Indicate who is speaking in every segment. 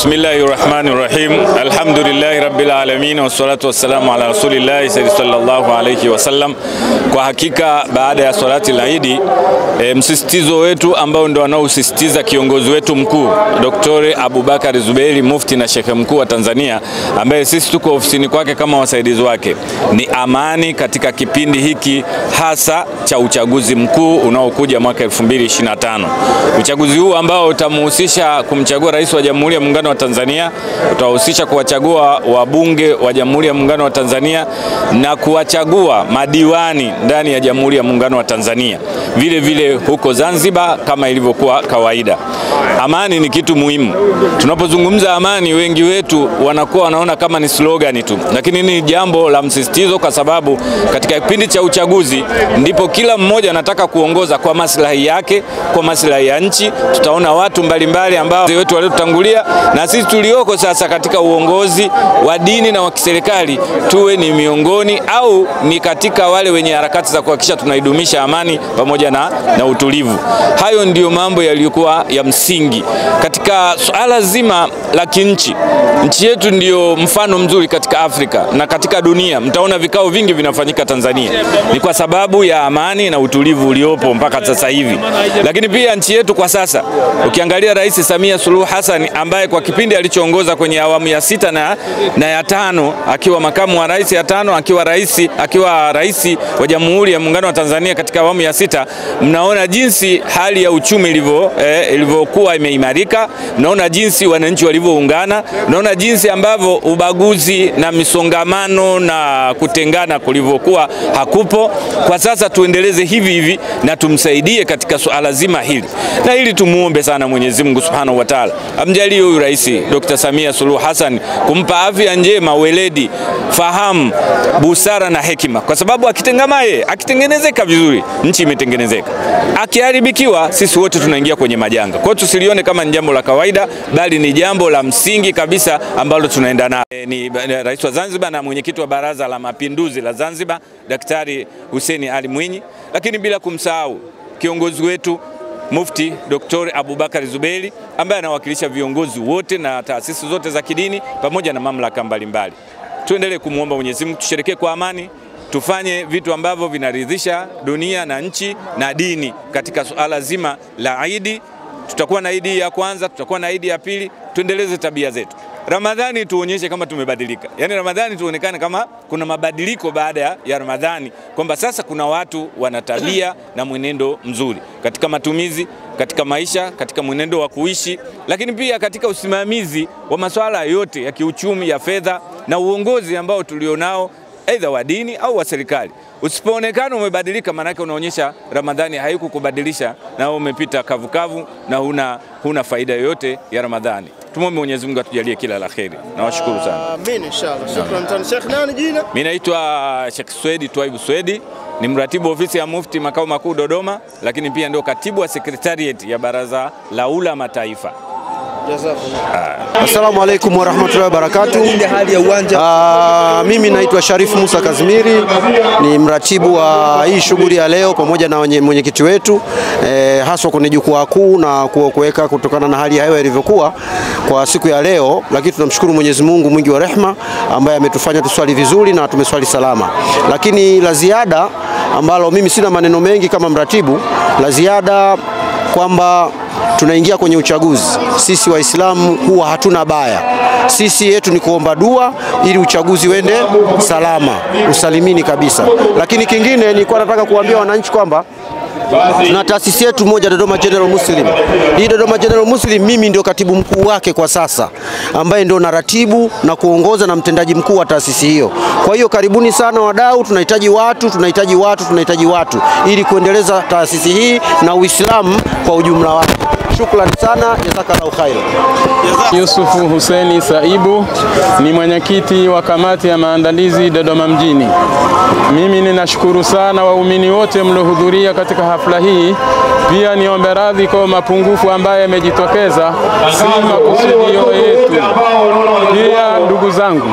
Speaker 1: Bismillahirrahmanirrahim. Alhamdulillahi rabbil alamin wassalatu wassalamu ala rasulillahi sallallahu alayhi wasallam. Kwa hakika baada ya salati la Eid, msisitizo wetu ambao ndio anaosisitiza kiongozi wetu mkuu Dr. Abubakar Zuberi, mufti na shekhe mkuu wa Tanzania, ambaye sisi tuko ofisini kwake kama wasaidizi wake, ni amani katika kipindi hiki hasa cha uchaguzi mkuu unaokuja mwaka 2025. Uchaguzi huu ambao utamhusisha kumchagua rais wa Jamhuri ya Muungano wa Tanzania, utahusisha kuwachagua wabunge wa Jamhuri ya Muungano wa Tanzania na kuwachagua madiwani ndani ya Jamhuri ya Muungano wa Tanzania, vile vile huko Zanzibar kama ilivyokuwa kawaida. Amani ni kitu muhimu. Tunapozungumza amani, wengi wetu wanakuwa wanaona kama ni slogan tu, lakini ni jambo la msisitizo, kwa sababu katika kipindi cha uchaguzi ndipo kila mmoja anataka kuongoza kwa maslahi yake, kwa maslahi ya nchi. Tutaona watu mbalimbali ambao wetu waliotangulia na sisi tulioko sasa katika uongozi wa dini na wa kiserikali tuwe ni miongoni au ni katika wale wenye harakati za kuhakikisha tunaidumisha amani pamoja na utulivu. Hayo ndiyo mambo yaliyokuwa ya msingi katika suala zima la kinchi. Nchi yetu ndiyo mfano mzuri katika Afrika na katika dunia. Mtaona vikao vingi vinafanyika Tanzania, ni kwa sababu ya amani na utulivu uliopo mpaka sasa hivi. Lakini pia nchi yetu kwa sasa, ukiangalia Rais Samia Suluhu Hassan ambaye kwa kipindi alichoongoza kwenye awamu ya 6 na ya 5, akiwa makamu wa rais ya 5, akiwa rais wa Jamhuri ya Muungano wa Tanzania katika awamu ya 6, mnaona jinsi hali ya uchumi ilivyokuwa imeimarika, mnaona jinsi wananchi walivyoungana, mnaona jinsi ambavyo ubaguzi na misongamano na kutengana kulivyokuwa hakupo. Kwa sasa tuendeleze hivi hivi na tumsaidie katika suala zima hili, na hili tumuombe sana Mwenyezi Mungu Subhanahu wa Ta'ala amjalie huyu Rais Dr. Samia Suluhu Hassan, kumpa afya njema, weledi, fahamu, busara na hekima, kwa sababu akitengenezeka vizuri nchi imetengenezeka. Akiharibikiwa sisi wote tunaingia kwenye majanga. Kwa hiyo tusilione kama ni jambo la kawaida, bali ni jambo la msingi kabisa ambalo tunaenda nalo. Ni Rais wa Zanzibar na mwenyekiti wa Baraza la Mapinduzi la Zanzibar, Daktari Hussein Ali Mwinyi, lakini bila kumsahau kiongozi wetu Mufti Dr. Abubakar Zuberi ambaye anawakilisha viongozi wote na taasisi zote za kidini pamoja na mamlaka mbalimbali. Tuendelee kumuomba Mwenyezi Mungu, tusherekee kwa amani, tufanye vitu ambavyo vinaridhisha dunia na nchi na dini katika suala zima la Eid. Tutakuwa na Eid ya kwanza, tutakuwa na Eid ya pili, tuendeleze tabia zetu. Ramadhani tuonyeshe kama tumebadilika. Yaani Ramadhani tuonekane kama kuna mabadiliko baada ya Ramadhani, kwamba sasa kuna watu wana tabia na mwenendo mzuri katika matumizi, katika maisha, katika mwenendo wa kuishi, lakini pia katika usimamizi wa masuala yote ya kiuchumi, ya fedha na uongozi ambao tulionao, aidha wa dini au wa serikali. Usipoonekana umebadilika, maana yake unaonyesha Ramadhani haikukubadilisha na umepita kavukavu na huna faida yoyote ya Ramadhani. Tumwombe Mwenyezi Mungu atujalie kila la kheri. Nawashukuru sana.
Speaker 2: Amin inshallah. Shukran sana Sheikh. Nani jina?
Speaker 1: Mimi naitwa Sheikh Swedi Twaibu Swedi, ni mratibu ofisi ya Mufti makao makuu Dodoma, lakini pia ndio katibu wa secretariat ya Baraza la Ulama Taifa.
Speaker 2: Assalamu alaikum warahmatullahi wabarakatuh. Mimi naitwa Sharif Musa Kazimiri, ni mratibu wa hii shughuli ya leo pamoja na mwenyekiti wetu, haswa kwenye jukwaa kuu na kuweka kutokana na hali ya hewa ilivyokuwa kwa siku ya leo. Lakini tunamshukuru Mwenyezi Mungu mwingi wa rehema ambaye ametufanya tuswali vizuri na tumeswali salama. Lakini la ziada ambalo mimi sina maneno mengi kama mratibu, la ziada kwamba tunaingia kwenye uchaguzi. Sisi Waislamu huwa hatuna baya. Sisi yetu ni kuomba dua ili uchaguzi wende salama, usalimini kabisa. Lakini kingine nilikuwa nataka kuambia wananchi kwamba tuna taasisi yetu moja, Dodoma General Muslim. Hii Dodoma General Muslim mimi ndio katibu mkuu wake kwa sasa, ambaye ndio naratibu na kuongoza na mtendaji mkuu wa taasisi hiyo. Kwa hiyo karibuni sana wadau, tunahitaji watu ili kuendeleza taasisi hii na Uislamu kwa ujumla wake. Shukrani sana, jazakallahu khairan.
Speaker 3: Yusufu Hussein Saibu ni mwenyekiti wa kamati ya maandalizi Dodoma mjini. Mimi ninashukuru sana waumini wote mlohudhuria katika hafla hii. Pia niombe radhi kwa mapungufu ambayo yamejitokeza, si makusudio yetu. Pia ndugu zangu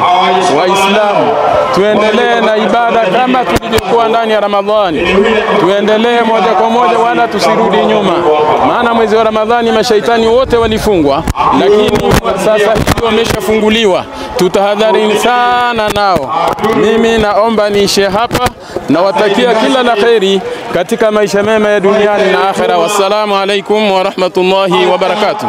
Speaker 3: Waislamu, tuendelee na ibada kama tulivyokuwa ndani ya Ramadhani. Tuendelee moja kwa moja, wala tusirudi nyuma. Maana mwezi wa Ramadhani mashaitani wote walifungwa, lakini sasa hivi wameshafunguliwa. Tutahadharini sana nao. Mimi naomba niishe hapa, na watakia kila la kheri katika maisha mema ya duniani na akhera. Wassalamu alaikum wa rahmatullahi wa barakatuh.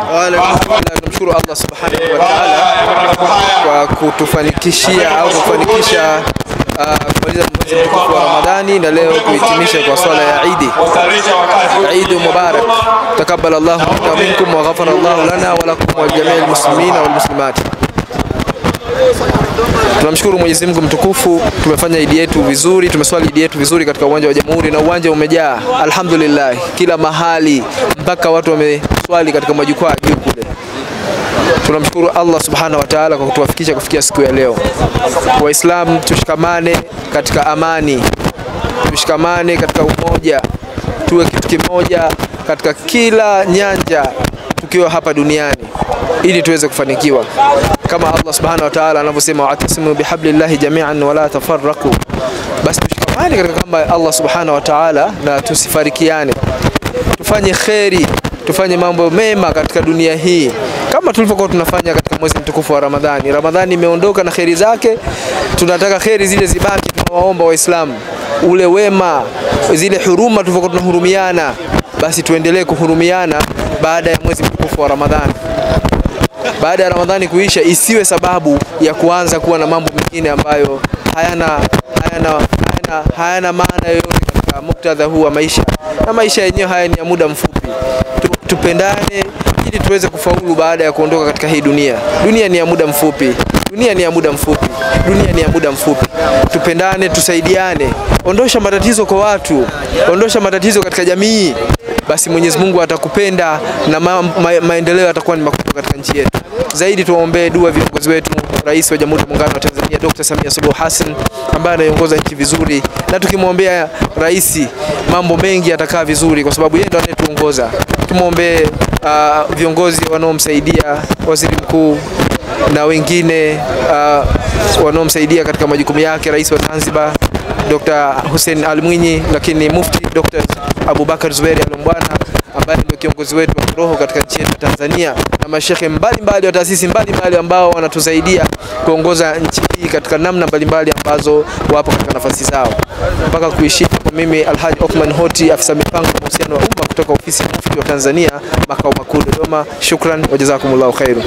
Speaker 4: Tunamshukuru Allah subhanahu wa ta'ala kwa kutufanikishia au kufanikisha kumaliza mwezi mtukufu wa Ramadhani na leo kuhitimisha kwa swala ya Eid. Eid Mubarak. Takabbala Allahu minkum wa ghafara Allahu lana wa lakum wa jami'il muslimina wal muslimat. Tunamshukuru Mwenyezi Mungu mtukufu, tumefanya Eid yetu vizuri, tumeswali Eid yetu vizuri katika uwanja wa Jamhuri, na uwanja umejaa alhamdulillah kila mahali, mpaka watu wameswali katika majukwaa juu kule. Tunamshukuru Allah subhanahu wa ta'ala kwa kutuwafikisha kufikia siku ya leo. Waislamu tushikamane katika amani, tushikamane katika umoja, tuwe kitu kimoja katika kila nyanja tukiwa hapa duniani, ili tuweze kufanikiwa kama Allah subhanahu wa ta'ala anavyosema, wa'tasimu bihablillahi jami'an wa la tafarraqu. Basi tushikamane katika kama Allah subhanahu wa ta'ala na tusifarikiane, tufanye khairi, tufanye mambo mema katika dunia hii kama tulivyokuwa tunafanya katika mwezi mtukufu wa Ramadhani. Ramadhani imeondoka na khairi zake, tunataka khairi zile zibaki. Tunawaomba Waislamu ule wema, zile huruma tulivyokuwa tunahurumiana, basi tuendelee kuhurumiana baada ya mwezi mtukufu wa Ramadhani. Baada ya Ramadhani kuisha, isiwe sababu ya kuanza kuwa na mambo mengine ambayo hayana maana yoyote katika muktadha huu wa maisha. Na maisha yenyewe haya ni ya muda mfupi. Tupendane ili tuweze kufaulu baada ya kuondoka katika hii dunia. Dunia ni ya muda mfupi. Dunia ni ya muda mfupi. Dunia ni ya muda mfupi. Tupendane, tusaidiane. Ondosha matatizo kwa watu, ondosha matatizo katika jamii. Basi Mwenyezi Mungu atakupenda na maendeleo yatakuwa ni makubwa katika nchi yetu. Zaidi tuwaombee dua viongozi wetu, Rais wa Jamhuri ya Muungano wa Tanzania Dr. Samia Suluhu Hassan ambaye anaongoza nchi vizuri, na tukimwombea rais mambo mengi yatakaa vizuri kwa sababu yeye ndo anayetuongoza. Tumwombee viongozi wanaomsaidia, Waziri Mkuu na wengine wanaomsaidia katika majukumu yake, Rais wa Zanzibar Dr. Hussein Ali Mwinyi, lakini Mufti Dr. Abubakar Zuberi Al-Mbwana ambaye ndio kiongozi wetu wa roho katika nchi yetu Tanzania, na mashehe mbalimbali wa taasisi mbalimbali ambao wanatusaidia kuongoza nchi hii katika namna mbalimbali ambazo wapo katika nafasi zao. Mpaka kuishia kwa mimi Alhaji Othman Hoti, afisa mipango na uhusiano wa umma kutoka ofisi ya Mufti wa Tanzania makao makuu Dodoma. Shukran wa jazakumullahu khairan.